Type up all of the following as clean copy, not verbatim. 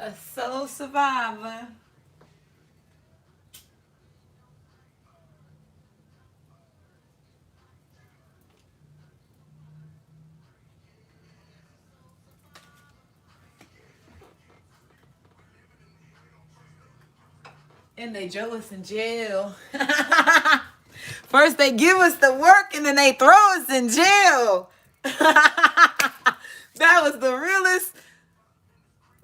A soul survivor. And they jealous in jail. First they give us the work and then they throw us in jail. That was the realest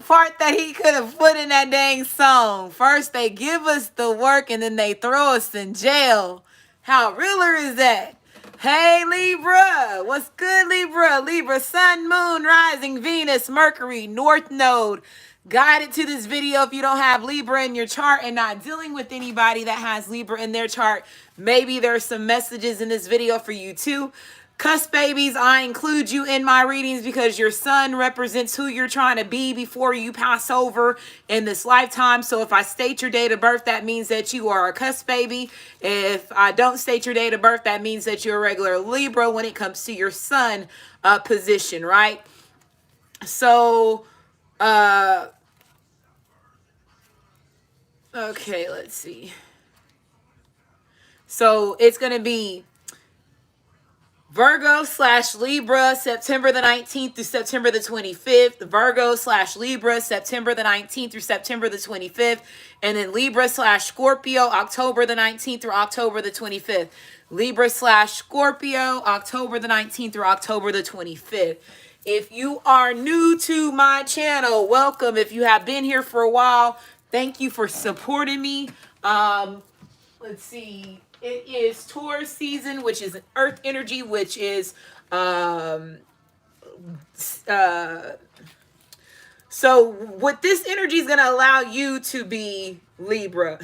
part that he could have put in that dang song. First they give us the work and then they throw us in jail. How realer is that? Hey Libra, what's good Libra? Libra, Sun, Moon, Rising, Venus, Mercury, North Node. Guided to this video if you don't have Libra in your chart and not dealing with anybody that has Libra in their chart. Maybe there's some messages in this video for you too. Cusp babies, I include you in my readings because your sun represents who you're trying to be before you pass over in this lifetime. So if I state your date of birth, that means that you are a cusp baby. If I don't state your date of birth, that means that you're a regular Libra when it comes to your sun position, right? So, okay, let's see. So it's going to be Virgo / Libra, September the 19th through September the 25th. Virgo / Libra, September the 19th through September the 25th. And then Libra / Scorpio, October the 19th through October the 25th. Libra / Scorpio, October the 19th through October the 25th. If you are new to my channel, welcome. If you have been here for a while, thank you for supporting me. Let's see. It is Taurus season, which is earth energy, which is so what this energy is going to allow you to be Libra,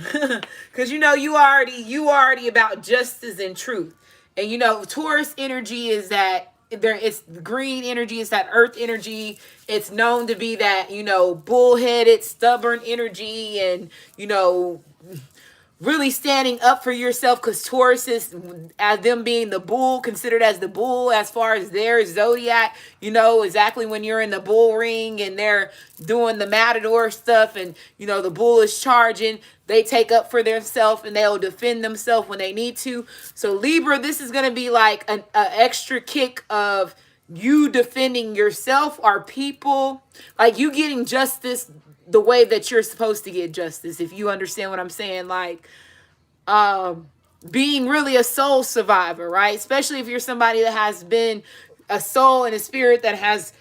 because you already about justice and truth. And Taurus energy is that it's green energy, it's that earth energy. It's known to be that bullheaded, stubborn energy, and really standing up for yourself, because Taurus is, as them being the bull, considered as the bull as far as their zodiac, exactly when you're in the bull ring and they're doing the matador stuff and, the bull is charging, they take up for themselves and they'll defend themselves when they need to. So Libra, this is going to be like an extra kick of you defending yourself or people, like you getting justice the way that you're supposed to get justice, if you understand what I'm saying. Like being really a soul survivor, right? Especially if you're somebody that has been a soul and a spirit that has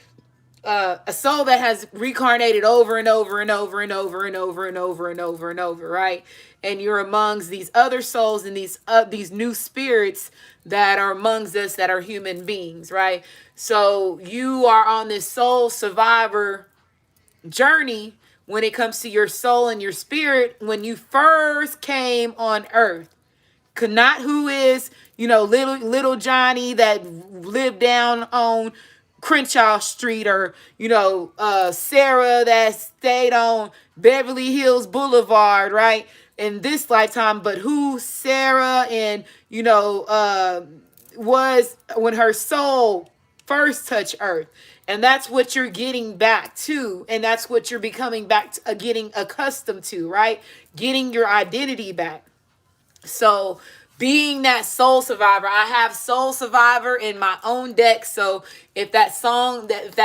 a soul that has reincarnated over and over and over and over and over and over and over and over, right? And you're amongst these other souls and these new spirits that are amongst us that are human beings, right? So you are on this soul survivor journey when it comes to your soul and your spirit. When you first came on earth, not who is little Johnny that lived down on Crenshaw Street, or Sarah that stayed on Beverly Hills Boulevard, right, in this lifetime, but who Sarah and was when her soul first touched earth. And that's what you're getting back to. And that's what you're becoming back to, getting accustomed to, right? Getting your identity back. So being that soul survivor, I have soul survivor in my own deck. So if that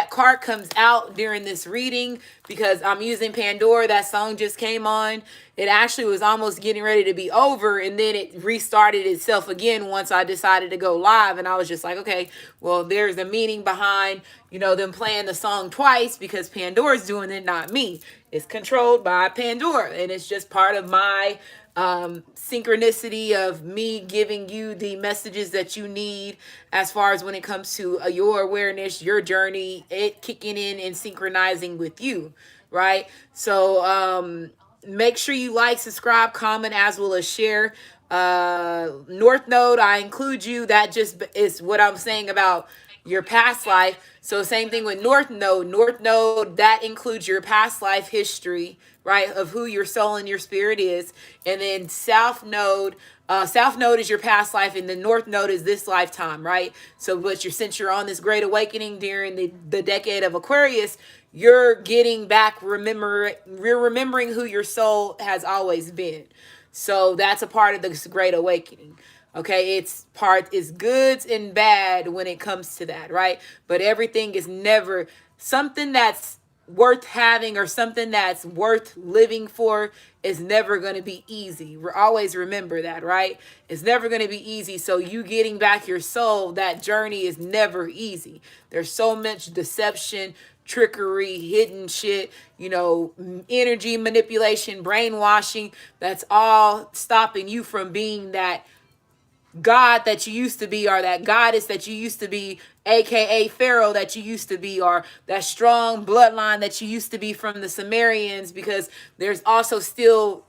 card comes out during this reading, because I'm using Pandora, that song just came on. It actually was almost getting ready to be over, and then it restarted itself again once I decided to go live. And I was just like, okay, well, there's a meaning behind them playing the song twice, because Pandora's doing it, not me. It's controlled by Pandora, and it's just part of my synchronicity of me giving you the messages that you need as far as when it comes to your awareness, your journey, it kicking in and synchronizing with you, right? So make sure you like, subscribe, comment, as well as share. North Node, I include you. That just is what I'm saying about your past life. So same thing with North Node. North Node, that includes your past life history, right, of who your soul and your spirit is. And then south node is your past life, and the north node is this lifetime, right? So but you're since you're on this great awakening during the decade of Aquarius, you're getting back, you're remembering who your soul has always been. So that's a part of this great awakening. Okay, it's goods and bad when it comes to that, right? But everything is never something that's worth having or something that's worth living for is never going to be easy. Always remember that, right? It's never going to be easy. So you getting back your soul, that journey is never easy. There's so much deception, trickery, hidden shit, energy manipulation, brainwashing. That's all stopping you from being that God that you used to be, or that goddess that you used to be, aka Pharaoh that you used to be, or that strong bloodline that you used to be from the Sumerians. Because there's also still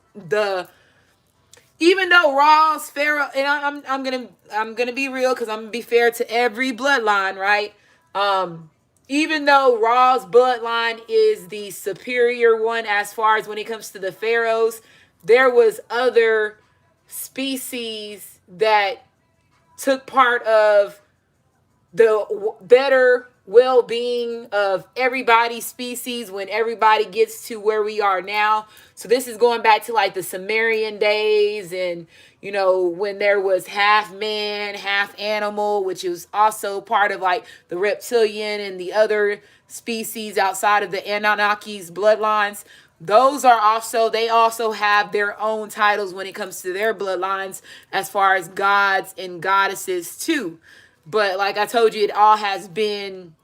even though Ra's Pharaoh, and I'm gonna be real, because I'm gonna be fair to every bloodline, right? Even though Ra's bloodline is the superior one as far as when it comes to the pharaohs, there was other species that took part of the better well-being of everybody's species when everybody gets to where we are now. So this is going back to like the Sumerian days, and when there was half man, half animal, which is also part of like the reptilian and the other species outside of the Anunnaki's bloodlines. They also have their own titles when it comes to their bloodlines as far as gods and goddesses too. But like I told you, it all has been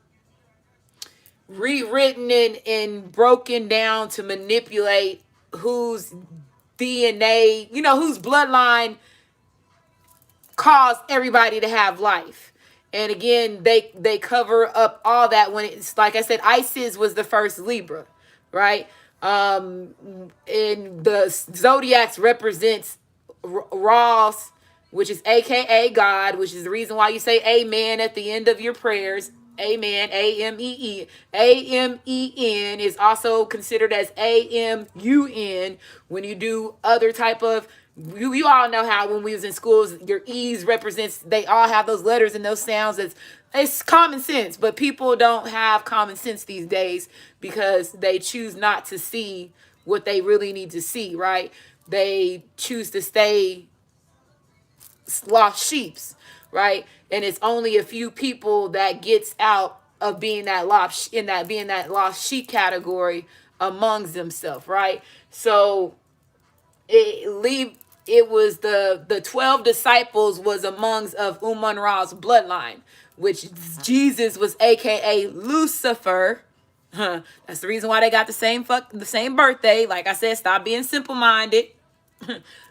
rewritten and broken down to manipulate whose DNA, whose bloodline caused everybody to have life. And again, they cover up all that when it's, like I said, Isis was the first Libra, right? And the zodiacs represents Ross, which is aka God, which is the reason why you say amen at the end of your prayers. Amen. A-M-E-E. A-M-E-N is also considered as A-M-U-N when you do other type of, you all know how when we was in schools, your E's represents, they all have those letters and those sounds. It's common sense, but people don't have common sense these days because they choose not to see what they really need to see, right? They choose to stay lost sheeps, right? And it's only a few people that gets out of being that lost sheep category amongst themselves, right? So it was the 12 disciples was amongst of Uman-Ra's bloodline, which Jesus was aka Lucifer. That's the reason why they got the same birthday. Like I said, stop being simple-minded.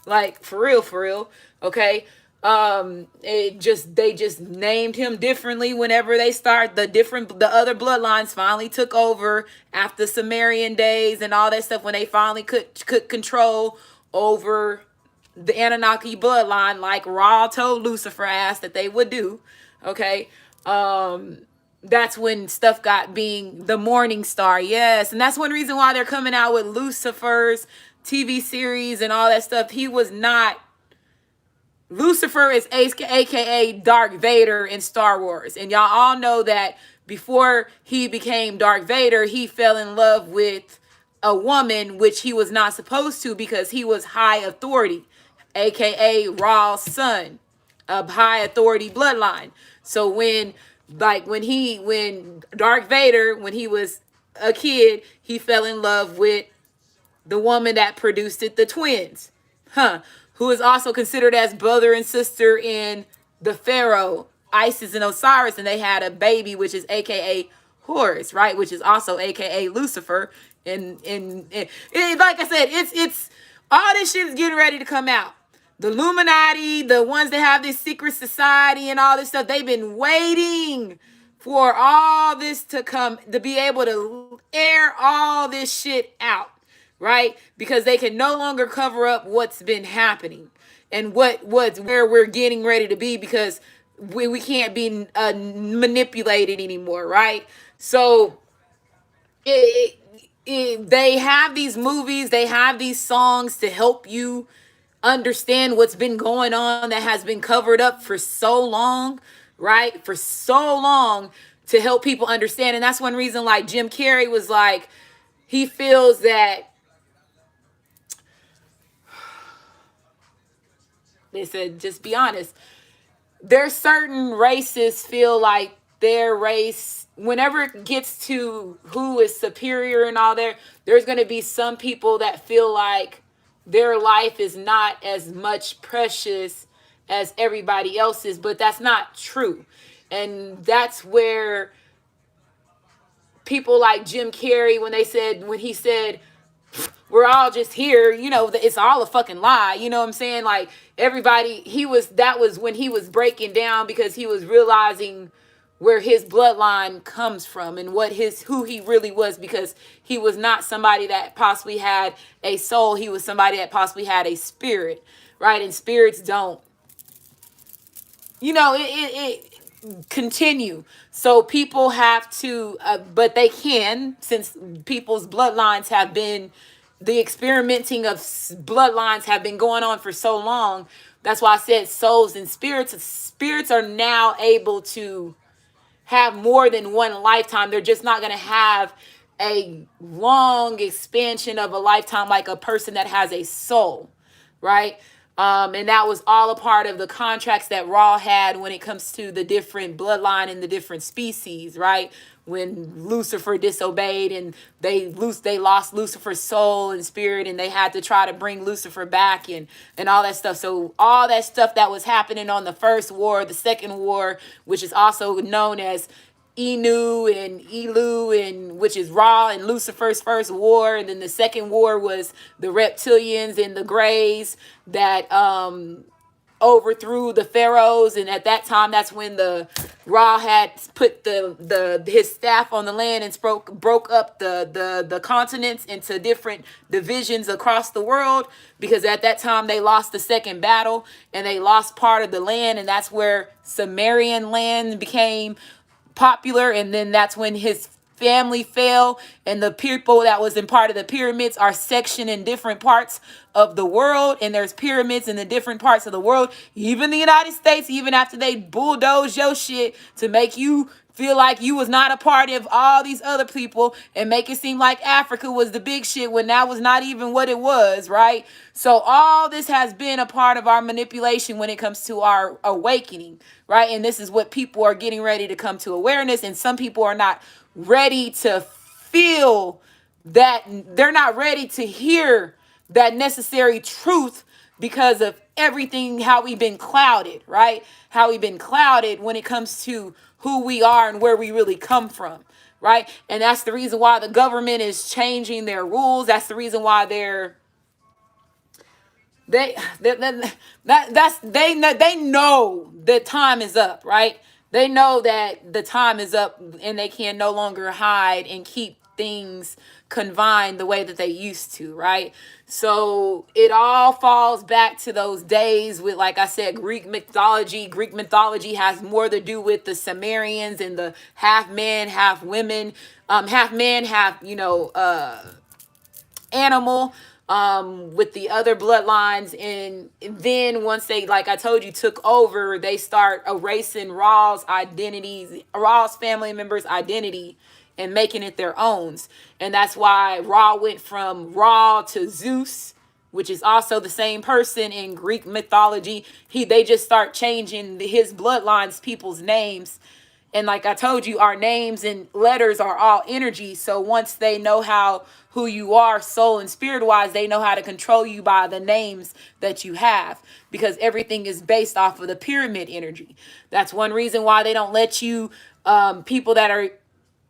Like for real, okay? They just named him differently whenever they start. The other bloodlines finally took over after Sumerian days and all that stuff, when they finally could control over the Anunnaki bloodline, like Ra told Lucifer asked that they would do. Okay. That's when stuff got being the morning star. Yes. And that's one reason why they're coming out with Lucifer's TV series and all that stuff. Lucifer is aka Dark Vader in Star Wars. And y'all all know that before he became Dark Vader, he fell in love with a woman, which he was not supposed to, because he was high authority, aka Ra's son, a high authority bloodline. So when Dark Vader, when he was a kid, he fell in love with the woman that produced the twins, who is also considered as brother and sister in the Pharaoh, Isis and Osiris, and they had a baby, which is aka Horus, right? Which is also aka Lucifer. And like I said, it's all this shit is getting ready to come out. The Illuminati, the ones that have this secret society and all this stuff, they've been waiting for all this to come, to be able to air all this shit out, right? Because they can no longer cover up what's been happening and where we're getting ready to be, because we can't be manipulated anymore, right? So they have these movies, they have these songs to help you understand what's been going on that has been covered up for so long, right? For so long, to help people understand. And that's one reason, like, Jim Carrey was like, he feels that they said, just be honest. There's certain races feel like their race, whenever it gets to who is superior and all there, there's going to be some people that feel like their life is not as much precious as everybody else's, but that's not true. And that's where people like Jim Carrey, when he said, we're all just here, it's all a fucking lie, you know what I'm saying? Like, everybody, that was when he was breaking down, because he was realizing where his bloodline comes from and who he really was, because he was not somebody that possibly had a soul. He was somebody that possibly had a spirit, right? And spirits don't, it continue. So people have to, but they can, since people's bloodlines have been, the experimenting of bloodlines have been going on for so long. That's why I said souls and spirits. Spirits are now able to have more than one lifetime. They're just not going to have a long expansion of a lifetime like a person that has a soul, right? And that was all a part of the contracts that Ra had when it comes to the different bloodline and the different species, right? When Lucifer disobeyed and they lost Lucifer's soul and spirit, and they had to try to bring Lucifer back and all that stuff. So all that stuff that was happening on the first war, the second war, which is also known as Enu and Elu, and which is Ra and Lucifer's first war, and then the second war was the reptilians and the Greys that overthrew the pharaohs. And at that time, that's when the Ra had put his staff on the land and broke up the continents into different divisions across the world, because at that time they lost the second battle and they lost part of the land, and that's where Sumerian land became popular. And then that's when his family fell, and the people that was in part of the pyramids are sectioned in different parts of the world, and there's pyramids in the different parts of the world. Even the United States, even after they bulldoze your shit to make you feel like you was not a part of all these other people and make it seem like Africa was the big shit when that was not even what it was, right? So all this has been a part of our manipulation when it comes to our awakening, right? And this is what people are getting ready to come to awareness, and some people are not ready to feel that, they're not ready to hear that necessary truth because of everything, how we've been clouded, right? How we've been clouded when it comes to who we are and where we really come from, right? And that's the reason why the government is changing their rules. That's the reason why they know that time is up, right? They know that the time is up, and they can no longer hide and keep things confined the way that they used to, right? So it all falls back to those days with, like I said, Greek mythology. Greek mythology has more to do with the Sumerians and the half men, half women, half men, half, animal, with the other bloodlines. And then once they, like I told you, took over, they start erasing Ra's identities, Ra's family members' identity, and making it their own. And that's why Ra went from Ra to Zeus, which is also the same person in Greek mythology. They just start changing his bloodlines, people's names. And like I told you, our names and letters are all energy. So once they know who you are, soul and spirit wise, they know how to control you by the names that you have, because everything is based off of the pyramid energy. That's one reason why they don't let you, people that are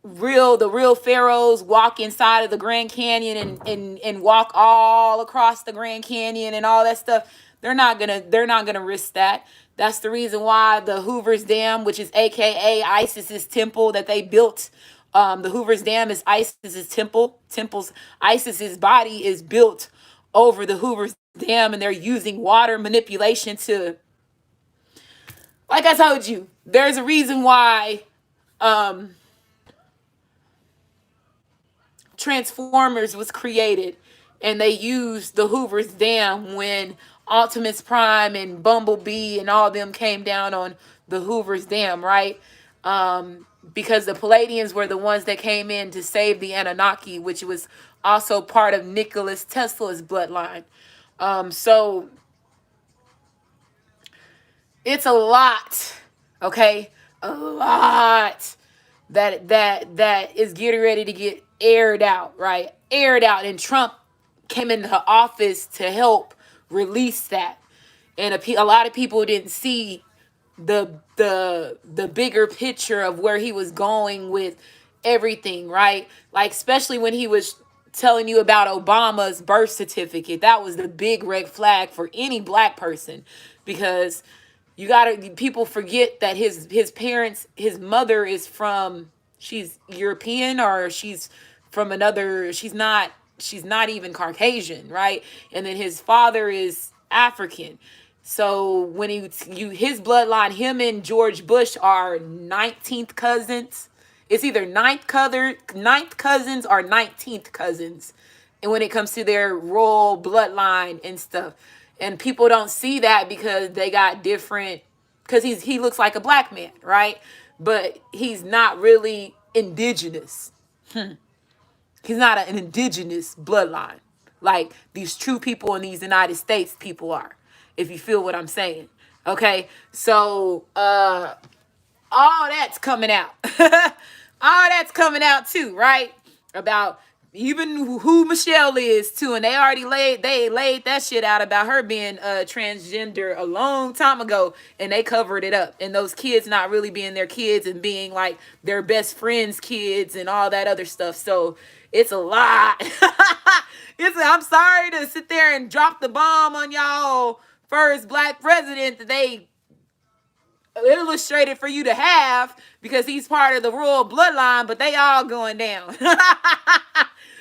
the real pharaohs, walk inside of the Grand Canyon and walk all across the Grand Canyon and all that stuff. They're not gonna risk that. That's the reason why the Hoover's Dam, which is AKA Isis's temple that they built, the Hoover's Dam is Isis's temple's Isis's body is built over the Hoover's Dam, and they're using water manipulation to, like I told you, there's a reason why Transformers was created, and they used the Hoover's Dam when Optimus Prime and Bumblebee and all them came down on the Hoover's Dam, right? Because the Palladians were the ones that came in to save the Anunnaki, which was also part of Nicholas Tesla's bloodline. So it's a lot, okay? A lot that is getting ready to get aired out, right? Aired out, and Trump came into office to help release that. And a lot of people didn't see the bigger picture of where he was going with everything, right? Like, especially when he was telling you about Obama's birth certificate. That was the big red flag for any black person, because you gotta people forget that his parents, his mother is from, she's European, or she's from another, she's not even Caucasian, right? And then his father is African. So when his bloodline, him and George Bush are 19th cousins. It's either ninth cousins or 19th cousins. And when it comes to their royal bloodline and stuff. And people don't see that because they got different, because he looks like a black man, right? But he's not really indigenous. He's not an indigenous bloodline like these true people in these United States people are, if you feel what I'm saying. Okay, so all that's coming out. All that's coming out too, right? About even who Michelle is too, and they laid that shit out about her being transgender a long time ago, and they covered it up, and those kids not really being their kids and being like their best friends' kids and all that other stuff. So it's a lot. I'm sorry to sit there and drop the bomb on y'all first black president that they illustrated for you to have, because he's part of the royal bloodline, but they all going down.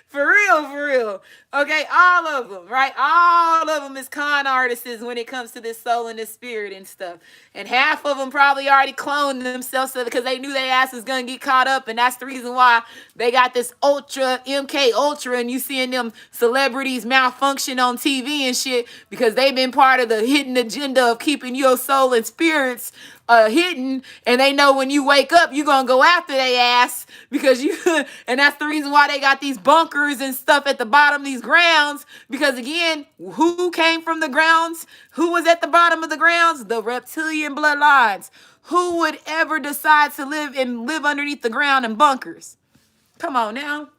For real, for real. Okay, all of them, right? All of them is con artists when it comes to this soul and this spirit and stuff. And half of them probably already cloned themselves because they knew their ass was going to get caught up. And that's the reason why they got this ultra, MK Ultra, and you seeing them celebrities malfunction on TV and shit, because they've been part of the hidden agenda of keeping your soul and spirits hidden, and they know when you wake up, you're gonna go after their ass, because you and that's the reason why they got these bunkers and stuff at the bottom of these grounds, because again, who came from the grounds? Who was at the bottom of the grounds? The reptilian bloodlines. Who would ever decide to live underneath the ground in bunkers? Come on now.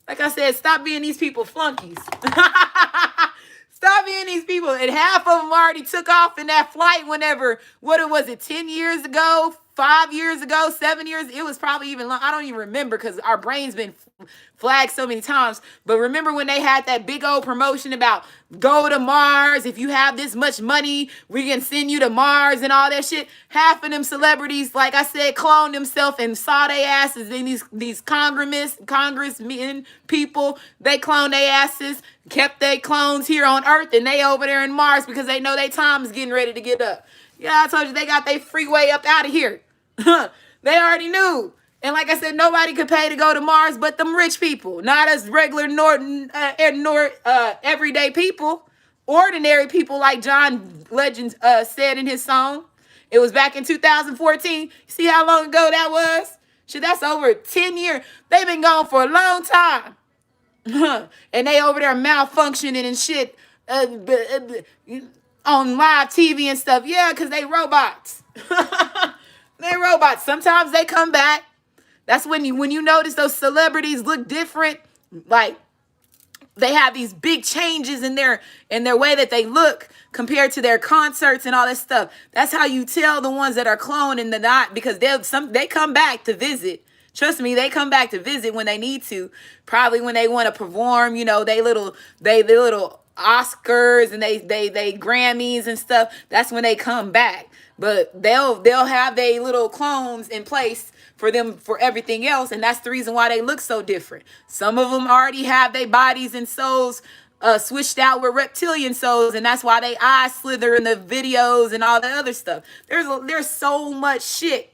Like I said, stop being these people flunkies. Stop being these people. And half of them already took off in that flight whenever, what was it, 10 years ago, 5 years ago, 7 years? It was probably even long. I don't even remember, because our brain's been flagged so many times. But remember when they had that big old promotion about go to Mars? If you have this much money, we can send you to Mars and all that shit. Half of them celebrities, like I said, cloned themselves and saw their asses in these congressmen people. They cloned their asses, kept their clones here on Earth, and they over there in Mars because they know their time is getting ready to get up. Yeah, I told you they got their freeway up out of here. They already knew. And like I said, nobody could pay to go to Mars but them rich people. Not us regular everyday people. Ordinary people, like John Legend said in his song. It was back in 2014. See how long ago that was? Shit, that's over 10 years. They've been gone for a long time. And they over there malfunctioning and shit on live TV and stuff. Yeah, because they robots. They robots. Sometimes they come back. That's when you notice those celebrities look different. Like, they have these big changes in their way that they look compared to their concerts and all that stuff. That's how you tell the ones that are cloned and the not, because they come back to visit. Trust me, they come back to visit when they need to. Probably when they want to perform, they little Oscars and they Grammys and stuff. That's when they come back. But they'll have their little clones in place for them for everything else, and that's the reason why they look so different. Some of them already have their bodies and souls switched out with reptilian souls, and that's why they eyes slither in the videos and all the other stuff. There's so much shit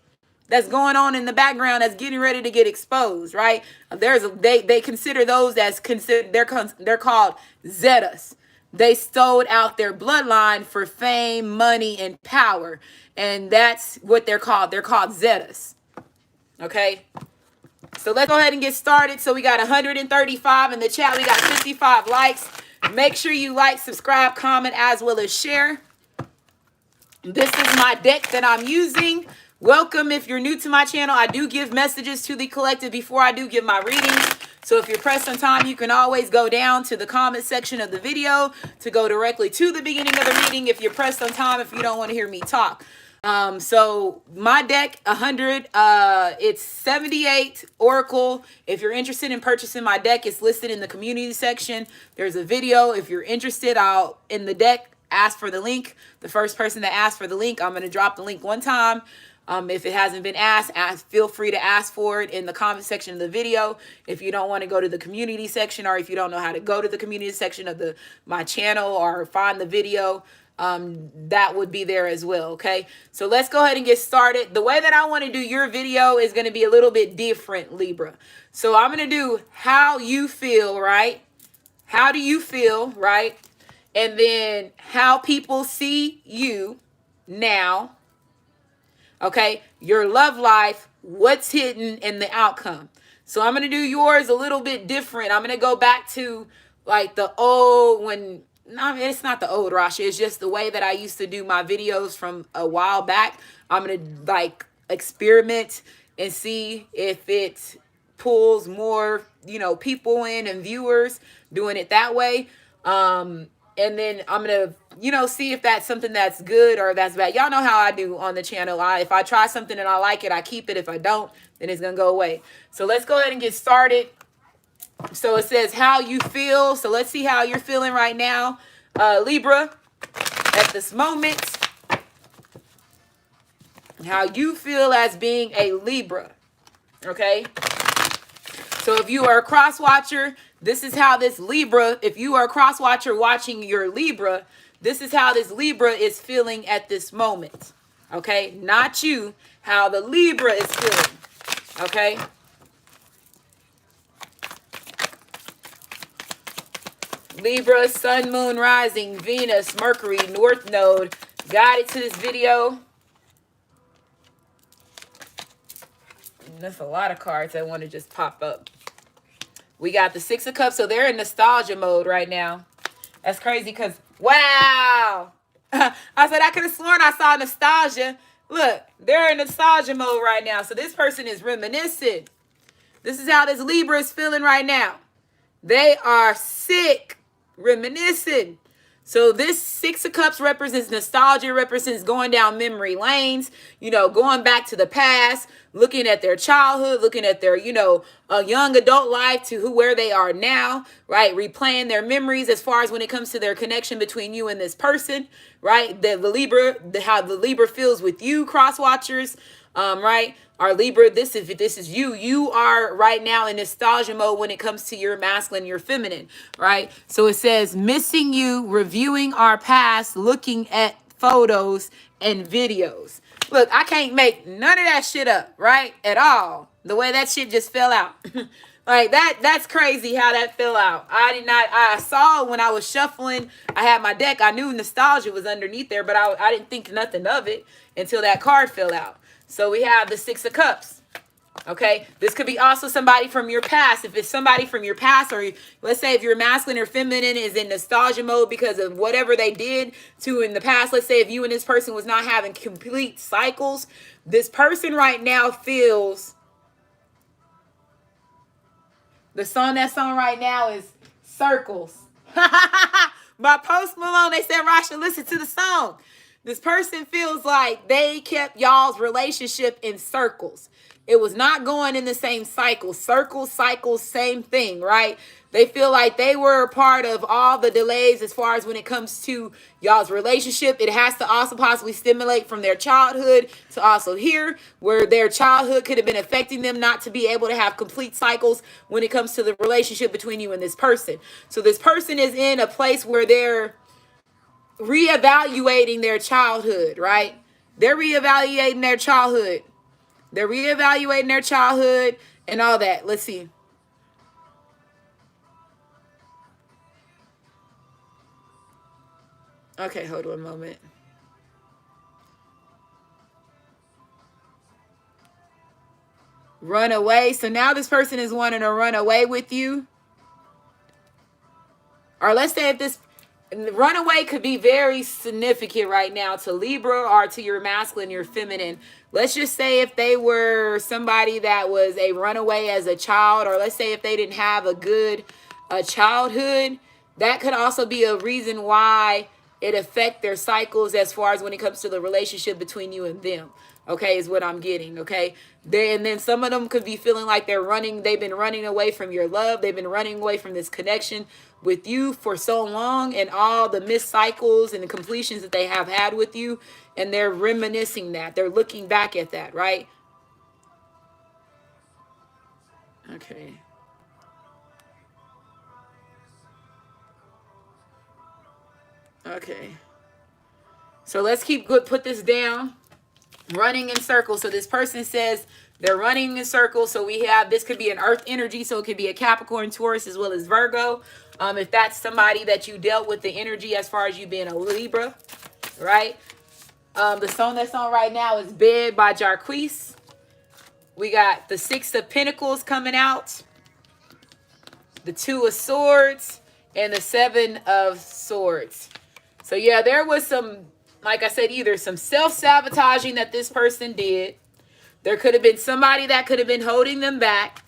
that's going on in the background that's getting ready to get exposed, right? They consider those as considered they're called Zetas. They sold out their bloodline for fame, money, and power. And that's what they're called. They're called Zetas. Okay? So let's go ahead and get started. So we got 135 in the chat. We got 55 likes. Make sure you like, subscribe, comment, as well as share. This is my deck that I'm using. Welcome if you're new to my channel. I do give messages to the collective before I do give my readings. So if you're pressed on time, you can always go down to the comment section of the video to go directly to the beginning of the reading if you're pressed on time, if you don't want to hear me talk. So my deck, 100, it's 78 Oracle. If you're interested in purchasing my deck, it's listed in the community section. There's a video. If you're interested, in the deck, ask for the link. The first person that asks for the link, I'm going to drop the link one time. If it hasn't been asked, feel free to ask for it in the comment section of the video. If you don't want to go to the community section, or if you don't know how to go to the community section of my channel or find the video, that would be there as well. Okay, so let's go ahead and get started. The way that I want to do your video is going to be a little bit different, Libra. So I'm going to do how you feel, right? How do you feel, right? And then how people see you now. Okay, your love life, what's hidden in the outcome. So I'm going to do yours a little bit different. I'm going to go back to like the old it's not the old Rasha. It's just the way that I used to do my videos from a while back. I'm going to like experiment and see if it pulls more, people in and viewers doing it that way. And then I'm going to, see if that's something that's good or that's bad. Y'all know how I do on the channel. If I try something and I like it, I keep it. If I don't, then it's going to go away. So let's go ahead and get started. So it says how you feel. So let's see how you're feeling right now, Libra, at this moment. How you feel as being a Libra. Okay. So if you are a cross watcher, this is how this Libra, if you are a cross watcher watching your Libra, this is how this Libra is feeling at this moment. Okay? Not you, how the Libra is feeling. Okay? Libra, Sun, Moon, Rising, Venus, Mercury, North Node. Guided to this video. That's a lot of cards that want to just pop up. We got the Six of Cups, so they're in nostalgia mode right now. That's crazy because, wow. I said I could have sworn I saw nostalgia. Look, they're in nostalgia mode right now. So this person is reminiscing. This is how this Libra is feeling right now. They are sick, reminiscing. So this Six of Cups represents nostalgia, represents going down memory lanes, going back to the past, looking at their childhood, looking at their, a young adult life to where they are now, right? Replaying their memories as far as when it comes to their connection between you and this person, right? The Libra, how the Libra feels with you, cross watchers, right? Our Libra, this is you. You are right now in nostalgia mode when it comes to your masculine, your feminine, right? So it says, missing you, reviewing our past, looking at photos and videos. Look, I can't make none of that shit up, right? At all. The way that shit just fell out. Like that's crazy how that fell out. I saw when I was shuffling, I had my deck. I knew nostalgia was underneath there, but I didn't think nothing of it until that card fell out. So we have the Six of Cups. Okay, this could be also somebody from your past. If it's somebody from your past, or let's say if you're masculine or feminine is in nostalgia mode because of whatever they did to in the past. Let's say if you and this person was not having complete cycles, this person right now feels the song that's on right now is Circles by Post Malone. They said, Rasha, listen to the song. This person feels like they kept y'all's relationship in circles. It was not going in the same cycle. Circles, cycles, same thing, right? They feel like they were a part of all the delays as far as when it comes to y'all's relationship. It has to also possibly stimulate from their childhood to also here, where their childhood could have been affecting them not to be able to have complete cycles when it comes to the relationship between you and this person. So this person is in a place where they're reevaluating their childhood, right? They're reevaluating their childhood. They're reevaluating their childhood and all that. Let's see. Okay, hold on a moment. Run away. So now this person is wanting to run away with you. Or let's say if this runaway could be very significant right now to Libra or to your masculine, your feminine. Let's just say if they were somebody that was a runaway as a child, or let's say if they didn't have a good childhood, that could also be a reason why it affect their cycles as far as when it comes to the relationship between you and them. Okay, is what I'm getting. Okay, and then some of them could be feeling like they've been running away from your love, they've been running away from this connection with you for so long, and all the missed cycles and the completions that they have had with you, and they're reminiscing that, they're looking back at that, right? Okay. Okay. So let's put this down. Running in circles. So this person says they're running in circles. So we have, this could be an earth energy. So it could be a Capricorn, Taurus, as well as Virgo. If that's somebody that you dealt with the energy as far as you being a Libra, right? The song that's on right now is Bed by Jarquise. We got the Six of Pentacles coming out, the Two of Swords, and the Seven of Swords. So yeah, there was some, like I said, either some self-sabotaging that this person did. There could have been somebody that could have been holding them back,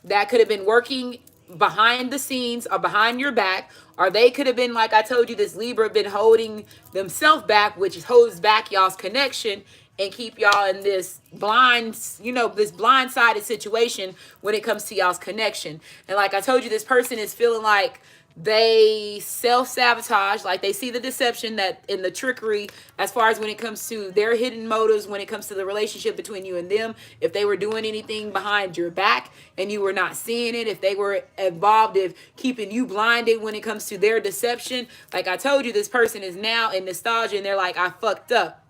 that could have been working behind the scenes or behind your back, or they could have been, like I told you, this Libra been holding themselves back, which holds back y'all's connection and keep y'all in this blind, this blindsided situation when it comes to y'all's connection. And like I told you, this person is feeling like they self-sabotage, like they see the deception that in the trickery as far as when it comes to their hidden motives, when it comes to the relationship between you and them. If they were doing anything behind your back and you were not seeing it, if they were involved in keeping you blinded when it comes to their deception, like I told you, this person is now in nostalgia and they're like, I fucked up.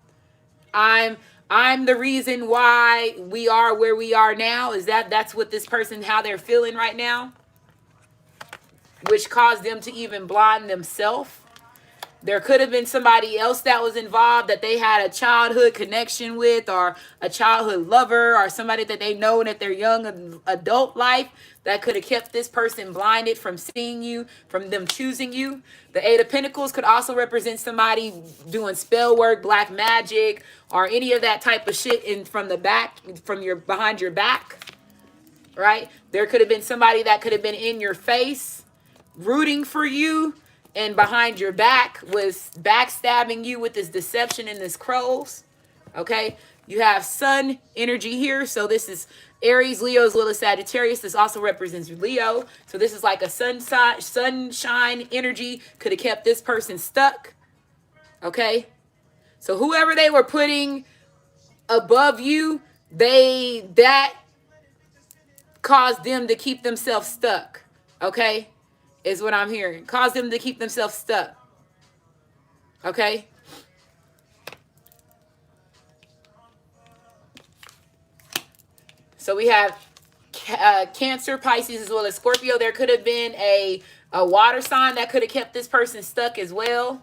I'm the reason why we are where we are now. That's what this person, how they're feeling right now, which caused them to even blind themselves. There could have been somebody else that was involved that they had a childhood connection with, or a childhood lover, or somebody that they know at their young adult life that could have kept this person blinded from seeing you, from them choosing you. The Eight of Pentacles could also represent somebody doing spell work, black magic, or any of that type of shit from the back, behind your back, right? There could have been somebody that could have been in your face, rooting for you, and behind your back was backstabbing you with this deception and this crows. Okay, you have sun energy here, so this is Aries, Leo, as well as Sagittarius. This also represents Leo, so this is like a sunshine energy. Could have kept this person stuck. Okay, so whoever they were putting above you, that caused them to keep themselves stuck. Okay, is what I'm hearing. Cause them to keep themselves stuck. Okay? So we have Cancer, Pisces, as well as Scorpio. There could have been a water sign that could have kept this person stuck as well.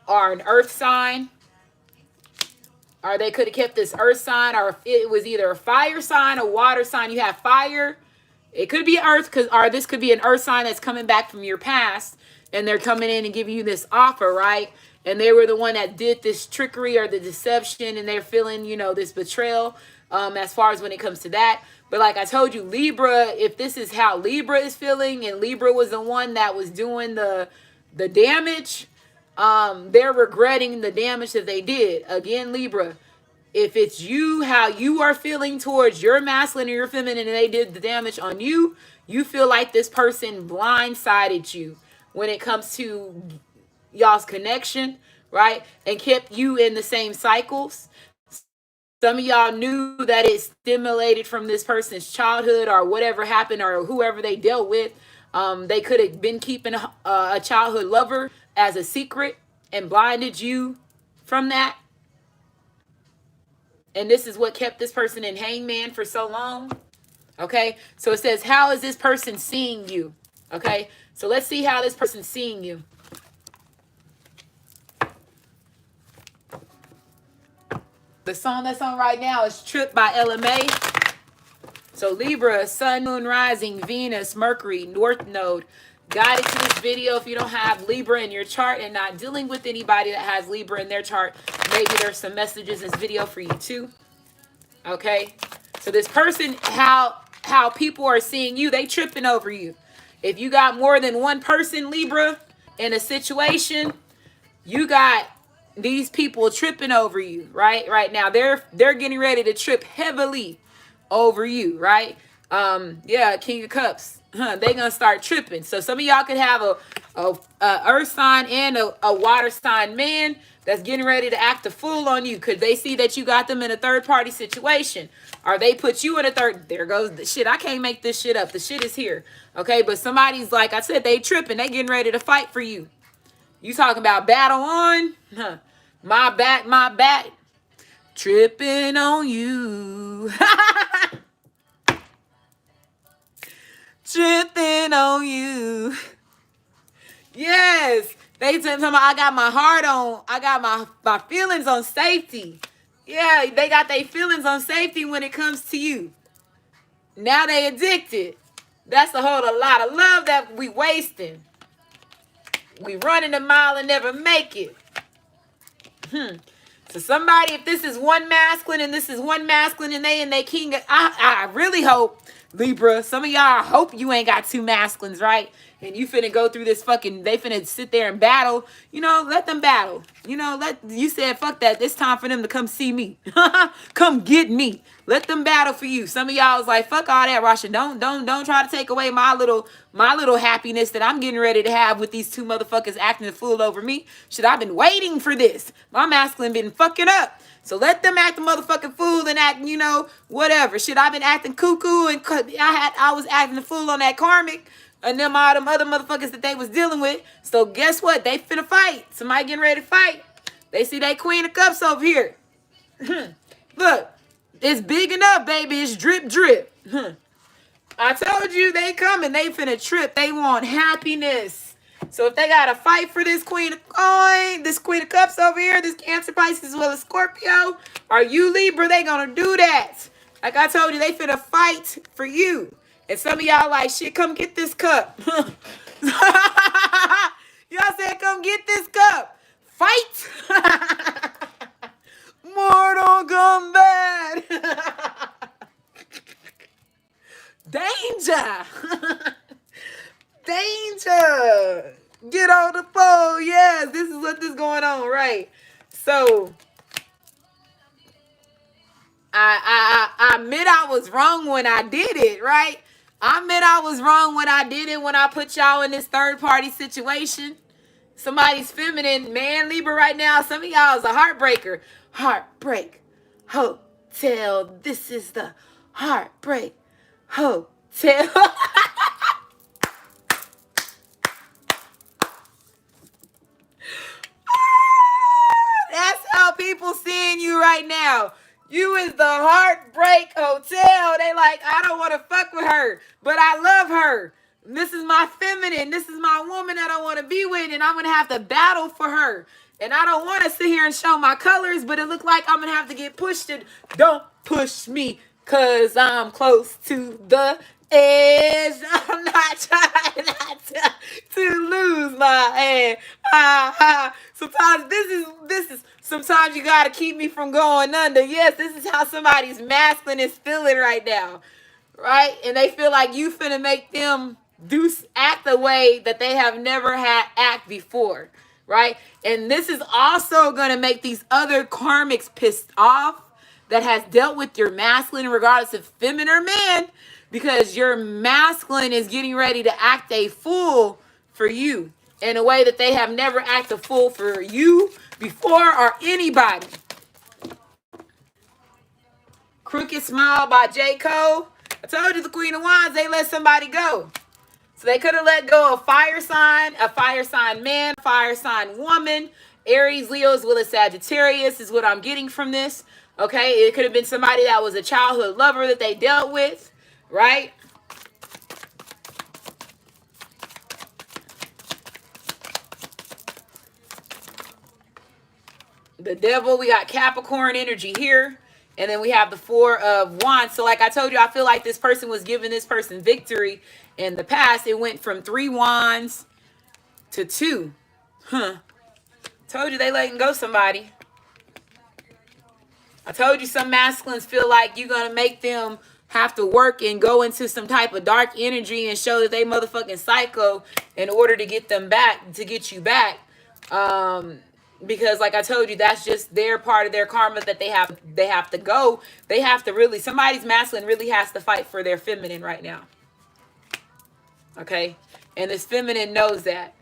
Or an earth sign. Or they could have kept this earth sign, or it was either a fire sign, a water sign. You have fire. It could be earth, or this could be an earth sign that's coming back from your past, and they're coming in and giving you this offer, right? And they were the one that did this trickery or the deception, and they're feeling, this betrayal as far as when it comes to that. But like I told you, Libra, if this is how Libra is feeling, and Libra was the one that was doing the damage, they're regretting the damage that they did. Again, Libra, if it's you, how you are feeling towards your masculine or your feminine, and they did the damage on you, you feel like this person blindsided you when it comes to y'all's connection, right? And kept you in the same cycles. Some of y'all knew that it stimulated from this person's childhood or whatever happened or whoever they dealt with. They could have been keeping a childhood lover as a secret and blinded you from that. And this is what kept this person in hangman for so long. Okay, so it says, how is this person seeing you? Okay, so let's see how this person's seeing you. The song that's on right now is Trip by LMA. So Libra, Sun, Moon, Rising, Venus, Mercury, North Node. Guided to this video if you don't have Libra in your chart and not dealing with anybody that has Libra in their chart. Maybe there's some messages in this video for you too. Okay, so this person, how people are seeing you, they tripping over you. If you got more than one person, Libra, in a situation, you got these people tripping over you, right? Right now, they're getting ready to trip heavily over you, right? Yeah, King of Cups. They gonna start tripping. So some of y'all could have a earth sign and a water sign man that's getting ready to act a fool on you because they see that you got them in a third party situation, or they put you in a third. There goes the shit. I can't make this shit up. The shit is here. Okay, but somebody's, like I said, they tripping. They getting ready to fight for you. You talking about battle on? Huh. My back. Tripping on you. Tripping on you. Yes. They tell me I got my heart on. I got my feelings on safety. Yeah, they got their feelings on safety when it comes to you. Now they addicted. That's a whole lot of love that we wasting. We running a mile and never make it. So somebody, if this is one masculine and this is one masculine and they king, I really hope, Libra, some of y'all, I hope you ain't got two masculines, right? And you finna go through this fucking, they finna sit there and battle. You know, let them battle. You know, you said, fuck that. It's time for them to come see me. Come get me. Let them battle for you. Some of y'all was like, fuck all that, Rasha. Don't try to take away my little happiness that I'm getting ready to have with these two motherfuckers acting a fool over me. Shit, I've been waiting for this. My masculine been fucking up. So let them act the motherfucking fool and act, you know, whatever. Shit, I've been acting cuckoo and I was acting the fool on that karmic and them all them other motherfuckers that they was dealing with. So guess what? They finna fight. Somebody getting ready to fight. They see that Queen of Cups over here. Look, it's big enough, baby. It's drip, drip. I told you they coming. They finna trip. They want happiness. So if they gotta fight for this Queen of Coin, this Queen of Cups over here, this Cancer, Pisces, as well as Scorpio, or you Libra, they gonna do that. Like I told you, they finna fight for you. And some of y'all like, shit, come get this cup. Y'all said, come get this cup. Fight. Mortal Kombat. Danger. Danger. Get on the phone. Yes, this is what is going on, right? So I admit I was wrong when I did it, right? I admit I was wrong when I did it, when I put y'all in this third party situation. Somebody's feminine, man, Libra right now. Some of y'all is a heartbreaker. Heartbreak Hotel. This is the Heartbreak Hotel. That's how people seeing you right now. You is the Heartbreak Hotel. They like, I don't want to fuck with her, but I love her. This is my feminine. This is my woman that I want to be with, and I'm going to have to battle for her. And I don't want to sit here and show my colors, but it look like I'm going to have to get pushed. Don't push me, because I'm close to the edge. I'm not trying not to lose my head. Sometimes this is sometimes you gotta keep me from going under. Yes, this is how somebody's masculine is feeling right now, right? And they feel like you finna make them act the way that they have never had act before, right? And this is also gonna make these other karmics pissed off that has dealt with your masculine, regardless of feminine or man, because your masculine is getting ready to act a fool for you in a way that they have never acted a fool for you before or anybody. Crooked Smile by J. Cole. I told you the Queen of Wands, they let somebody go. So they could have let go of a fire sign man, fire sign woman, Aries, Leos, Lilith, Sagittarius is what I'm getting from this. Okay, it could have been somebody that was a childhood lover that they dealt with, right? The devil, we got Capricorn energy here. And then we have the Four of Wands. So like I told you, I feel like this person was giving this person victory in the past. It went from 3 wands to 2. Told you they letting go somebody. I told you some masculines feel like you're going to make them have to work and go into some type of dark energy and show that they motherfucking psycho in order to get them back, to get you back. Because like I told you, that's just their part of their karma that they have to go. They have to really, somebody's masculine really has to fight for their feminine right now. Okay? And this feminine knows that.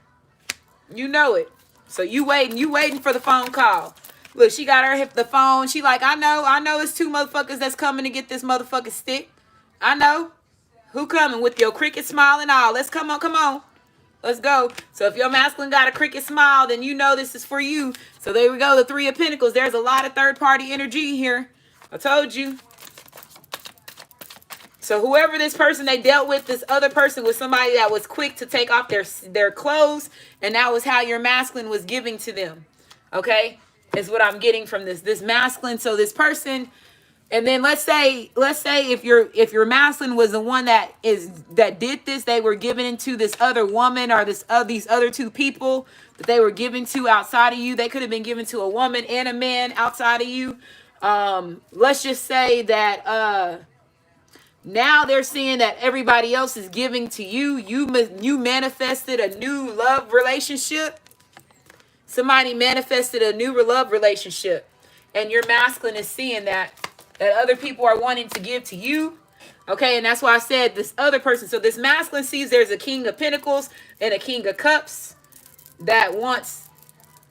You know it. So you waiting for the phone call. Look, she got the phone. She like, I know it's 2 motherfuckers that's coming to get this motherfucking stick. I know. Who coming with your cricket smile and all? Let's come on. Let's go. So if your masculine got a cricket smile, then you know this is for you. So there we go. The 3 of Pentacles. There's a lot of third-party energy here. I told you. So whoever this person they dealt with, this other person was somebody that was quick to take off their clothes. And that was how your masculine was giving to them. Okay? Is what I'm getting from this masculine. So this person... And then let's say if your masculine was the one that did this, they were giving into this other woman or these other 2 people that they were giving to outside of you. They could have been given to a woman and a man outside of you. Let's just say that now they're seeing that everybody else is giving to you. You manifested a new love relationship. Somebody manifested a new love relationship, and your masculine is seeing that other people are wanting to give to you. Okay, and that's why I said this other person. So this masculine sees there's a King of Pentacles and a King of Cups that wants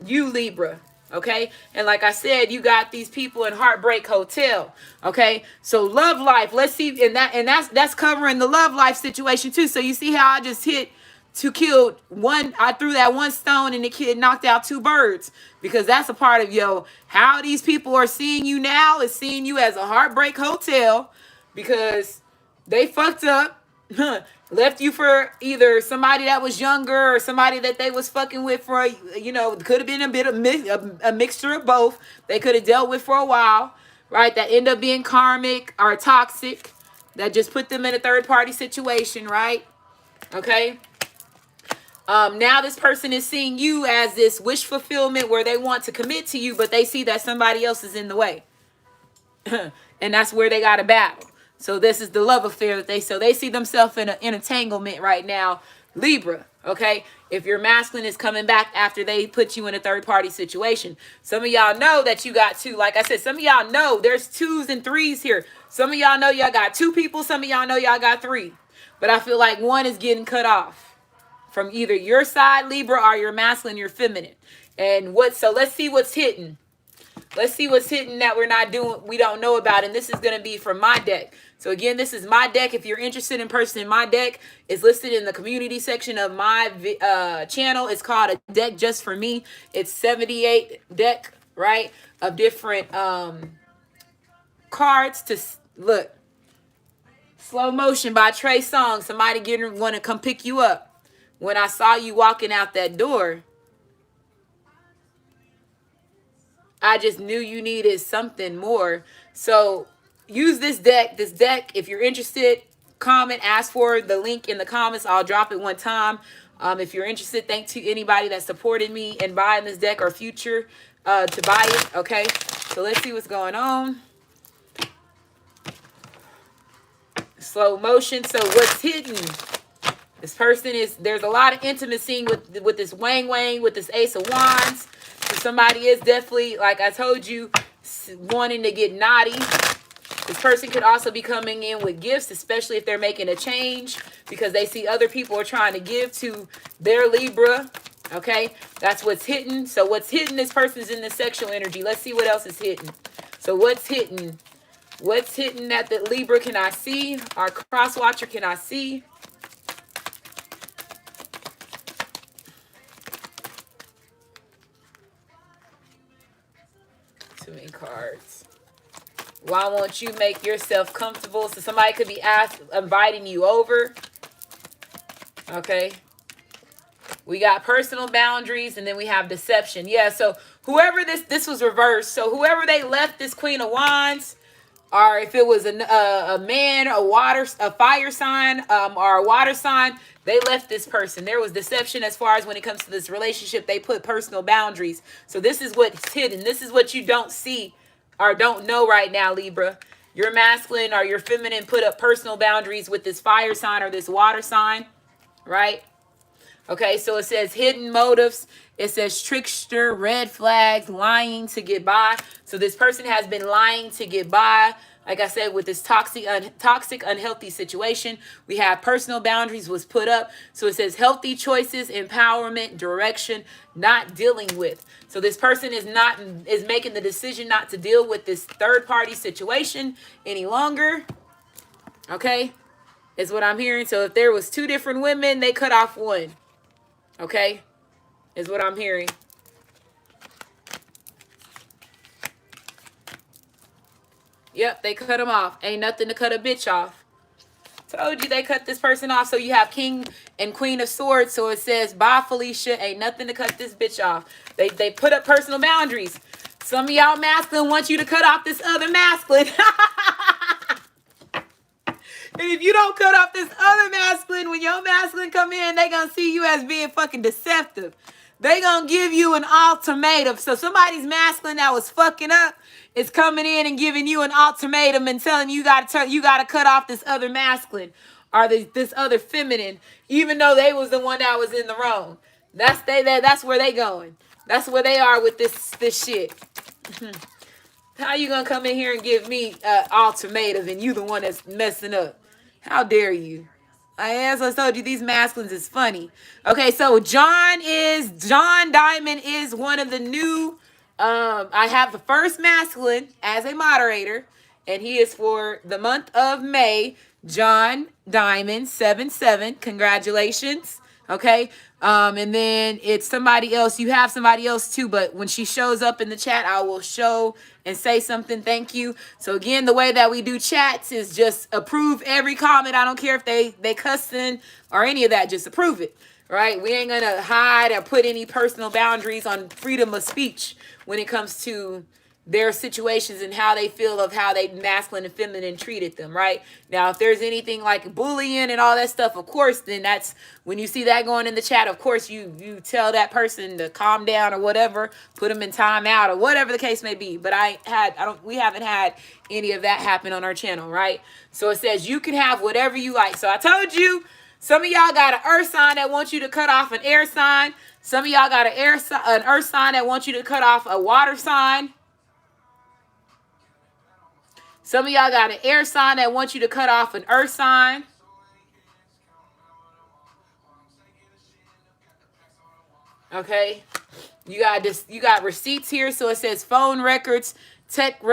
you, Libra. Okay, and like I said, you got these people in Heartbreak Hotel. Okay, so love life. Let's see, and that's covering the love life situation too. So you see how I just hit to kill one. I threw that one stone and the kid knocked out 2 birds, because that's a part of how these people are seeing you now is seeing you as a heartbreak hotel, because they fucked up, left you for either somebody that was younger or somebody that they was fucking with for could have been a bit of a mixture of both. They could have dealt with for a while, right? That end up being karmic or toxic, that just put them in a third party situation, right? Okay. Now this person is seeing you as this wish fulfillment where they want to commit to you, but they see that somebody else is in the way. And that's where they got a battle. So this is the love affair that they see themselves in an entanglement right now, Libra. Okay, if your masculine is coming back after they put you in a third party situation. Some of y'all know that you got 2. Like I said, some of y'all know there's 2s and 3s here. Some of y'all know y'all got 2 people. Some of y'all know y'all got 3. But I feel like one is getting cut off from either your side, Libra, or your masculine, your feminine. And so let's see what's hitting. Let's see what's hitting that we don't know about. And this is going to be from my deck. So again, this is my deck. If you're interested in purchasing my deck, it's listed in the community section of my channel. It's called A Deck Just For Me. It's 78 deck, right, of different cards to look. Slow Motion by Trey Songz. Somebody want to come pick you up. When I saw you walking out that door, I just knew you needed something more. So use this deck. This deck, if you're interested, comment, ask for the link in the comments. I'll drop it one time. If you're interested, thank to anybody that supported me in buying this deck or future to buy it. Okay, so let's see what's going on. Slow motion. So what's hidden? This person there's a lot of intimacy with this Wang, with this Ace of Wands. So somebody is definitely, like I told you, wanting to get naughty. This person could also be coming in with gifts, especially if they're making a change, because they see other people are trying to give to their Libra. Okay, that's what's hidden. So what's hidden, this person's in the sexual energy. Let's see what else is hidden. So what's hidden? What's hidden that the Libra can I see? Our cross watcher can I see? Too many cards. Why won't you make yourself comfortable? So somebody could be inviting you over. Okay. We got personal boundaries, and then we have deception. Yeah, so whoever this was reversed. So whoever they left this Queen of Wands, or if it was a man, a fire sign, or a water sign, they left this person. There was deception as far as when it comes to this relationship. They put personal boundaries. So this is what's hidden. This is what you don't see or don't know right now, Libra. Your masculine or your feminine put up personal boundaries with this fire sign or this water sign, right? Okay, so it says hidden motives. It says trickster, red flags, lying to get by. So this person has been lying to get by. Like I said, with this toxic, unhealthy situation, we have personal boundaries was put up. So it says healthy choices, empowerment, direction, not dealing with. So this person is making the decision not to deal with this third party situation any longer. Okay, is what I'm hearing. So if there was 2 different women, they cut off one. Okay, is what I'm hearing. Yep, they cut them off. Ain't nothing to cut a bitch off. Told you they cut this person off. So you have King and Queen of Swords. So it says, bye, Felicia. Ain't nothing to cut this bitch off. They put up personal boundaries. Some of y'all masculine want you to cut off this other masculine. And if you don't cut off this other masculine, when your masculine come in, they gonna see you as being fucking deceptive. They gonna give you an ultimatum. So somebody's masculine that was fucking up is coming in and giving you an ultimatum and telling you gotta cut off this other masculine or this other feminine, even though they was the one that was in the wrong. That's where they going. That's where they are with this shit. How you gonna come in here and give me ultimatum and you the one that's messing up? How dare you? As I told you, these masculines is funny. Okay, so John Diamond is one of the new. I have the first masculine as a moderator, and he is for the month of May. John Diamond 77. Congratulations. Okay. And then it's somebody else. You have somebody else too, but when she shows up in the chat, I will show and say something. Thank you. So again, the way that we do chats is just approve every comment. I don't care if they cussing or any of that. Just approve it. Right? We ain't gonna hide or put any personal boundaries on freedom of speech when it comes to their situations and how they feel of how they masculine and feminine treated them, right? Now, if there's anything like bullying and all that stuff, of course, then that's when you see that going in the chat, of course, you tell that person to calm down or whatever, put them in timeout or whatever the case may be. But we haven't had any of that happen on our channel, right? So it says you can have whatever you like. So I told you, some of y'all got an earth sign that wants you to cut off an air sign. Some of y'all got an earth sign that wants you to cut off a water sign. Some of y'all got an air sign that wants you to cut off an earth sign. Okay. You got receipts here. So it says phone records, text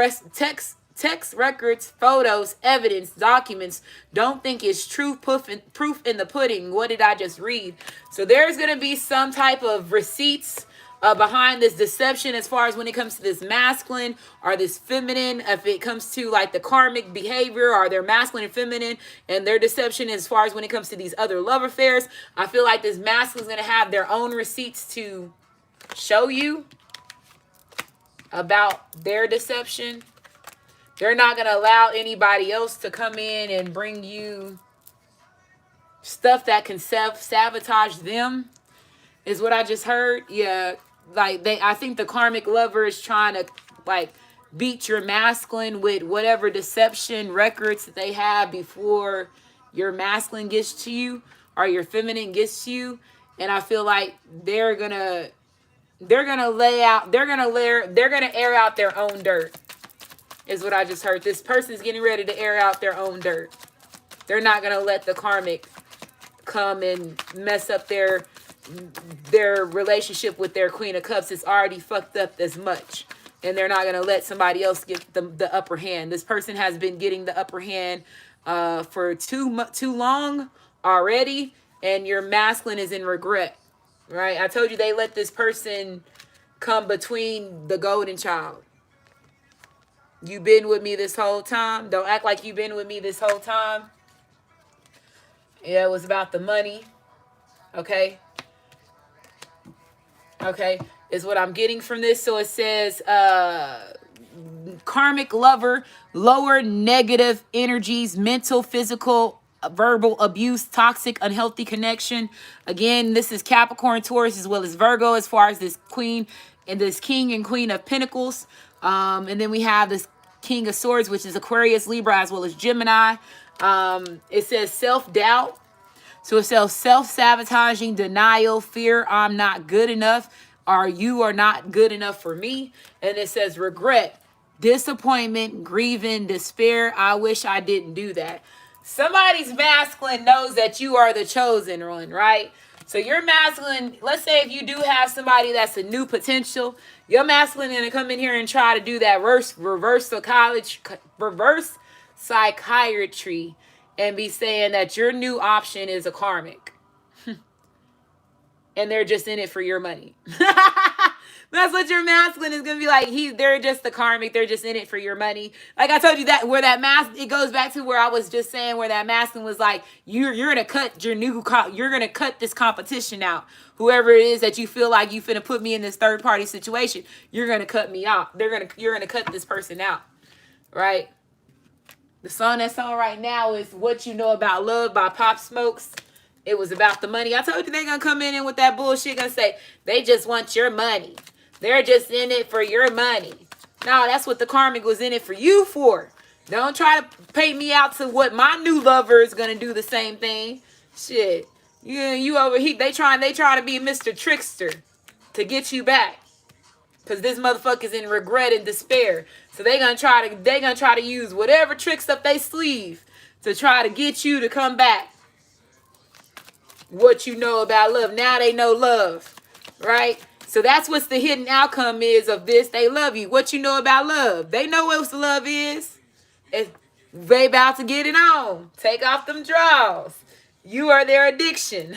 records, photos, evidence, documents. Don't think it's truth, proof in the pudding. What did I just read? So there's going to be some type of receipts behind this deception as far as when it comes to this masculine or this feminine, if it comes to like the karmic behavior or their masculine and feminine and their deception as far as when it comes to these other love affairs. I feel like this masculine is going to have their own receipts to show you about their deception. They're not going to allow anybody else to come in and bring you stuff that can sabotage them, is what I just heard. Yeah. Like I think the karmic lover is trying to like beat your masculine with whatever deception records that they have before your masculine gets to you or your feminine gets to you. And I feel like they're gonna air out their own dirt, is what I just heard. This person's getting ready to air out their own dirt. They're not gonna let the karmic come and mess up their relationship with their Queen of Cups. It's already fucked up as much, and they're not going to let somebody else get the upper hand. This person has been getting the upper hand for too long already, and your masculine is in regret, right? I told you they let this person come between the golden child. You been with me this whole time. Don't act like you been with me this whole time. Yeah, it was about the money. Okay. Okay. Is what I'm getting from this. So it says, karmic lover, lower negative energies, mental, physical, verbal abuse, toxic, unhealthy connection. Again, this is Capricorn, Taurus, as well as Virgo, as far as this queen and this king and queen of pentacles. And then we have this king of swords, which is Aquarius, Libra, as well as Gemini. It says self-doubt. So it says self-sabotaging, denial, fear, I'm not good enough, or you are not good enough for me. And it says regret, disappointment, grieving, despair, I wish I didn't do that. Somebody's masculine knows that you are the chosen one, right? So your masculine, let's say if you do have somebody that's a new potential, your masculine gonna come in here and try to do that reverse psychiatry and be saying that your new option is a karmic. And they're just in it for your money. That's what your masculine is gonna be like. They're just the karmic. They're just in it for your money. Like I told you, that where that it goes back to where I was just saying where that masculine was like, you're gonna cut you're gonna cut this competition out. Whoever it is that you feel like you finna put me in this third party situation, you're gonna cut me out. You're gonna cut this person out, right? The song that's on right now is "What You Know About Love" by Pop Smokes. It was about the money. I told you they're going to come in with that bullshit. Going to say, they just want your money. They're just in it for your money. No, that's what the karmic was in it for you for. Don't try to pay me out to what my new lover is going to do the same thing. Shit. You over here. They trying to be Mr. Trickster to get you back. Because this motherfucker's in regret and despair. So they gonna try to use whatever tricks up they sleeve to try to get you to come back. What you know about love. Now they know love. Right? So that's what's the hidden outcome is of this. They love you. What you know about love. They know what love is. They about to get it on. Take off them drawers. You are their addiction.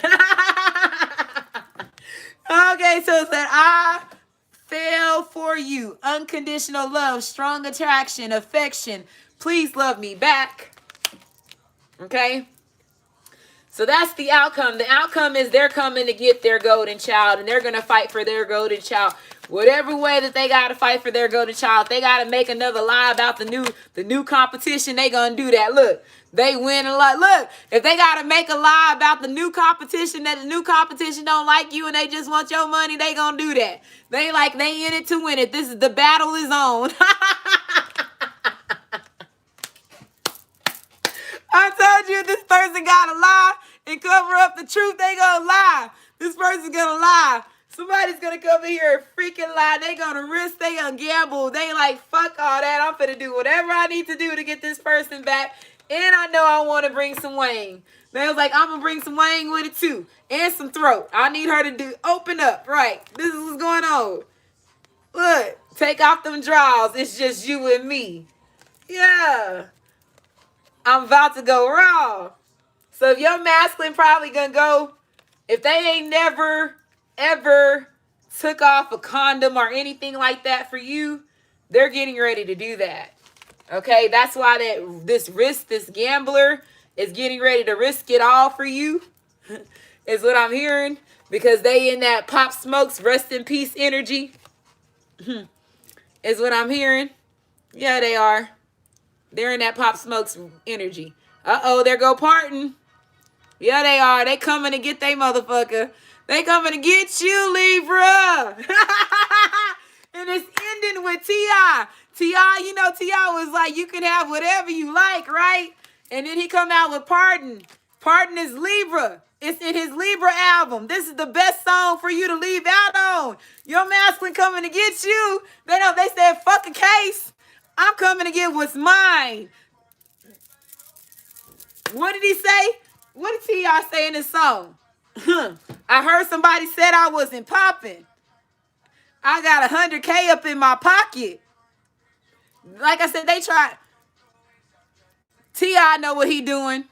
Okay, so it said, I fell for you. Unconditional love, strong attraction, affection. Please love me back. Okay? So that's the outcome. The outcome is they're coming to get their golden child, and they're going to fight for their golden child. Whatever way that they got to fight for their golden child, they got to make another lie about the new competition, they going to do that. Look, they win a lot. Look, if they got to make a lie about the new competition, that the new competition don't like you and they just want your money, they going to do that. They in it to win it. This is the battle is on. I told you this person got to lie and cover up the truth. They gonna lie. This person's gonna lie. Somebody's gonna come in here and freaking lie. They gonna risk. They gonna gamble. They like, fuck all that. I'm finna do whatever I need to do to get this person back. And I know I want to bring some wang. They was like, I'm gonna bring some wang with it too. And some throat. I need her to open up. Right. This is what's going on. Look. Take off them drawers. It's just you and me. Yeah. I'm about to go raw. So if your masculine probably gonna go, if they ain't never, ever took off a condom or anything like that for you, they're getting ready to do that. Okay, that's why this gambler is getting ready to risk it all for you, is what I'm hearing. Because they in that Pop Smokes rest in peace energy, is what I'm hearing. Yeah, they are. They're in that Pop Smokes energy. Uh-oh, there go Parton. Yeah, they are. They coming to get they motherfucker. They coming to get you, Libra. And it's ending with T.I. T.I., you know, T.I. was like, you can have whatever you like, right? And then he come out with Pardon. Pardon is Libra. It's in his Libra album. This is the best song for you to leave out on. Your masculine coming to get you. They said, fuck a case. I'm coming to get what's mine. What did he say? What did T.I. say in his song? I heard somebody said I wasn't popping. I got 100K up in my pocket. Like I said, they tried. T.I. know what he doing.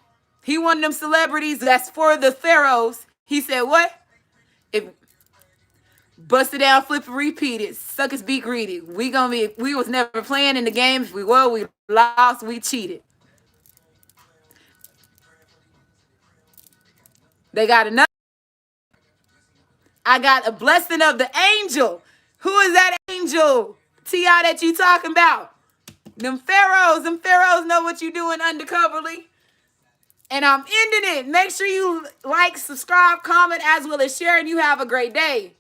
He one of them celebrities that's for the pharaohs. He said, what? Bust it down, flip it, repeat it. Suckers be greedy. We was never playing in the game. If we were, we lost, we cheated. They got another. I got a blessing of the angel. Who is that angel? T.I. that you talking about? Them pharaohs know what you doing undercoverly. And I'm ending it. Make sure you like, subscribe, comment, as well as share, and you have a great day.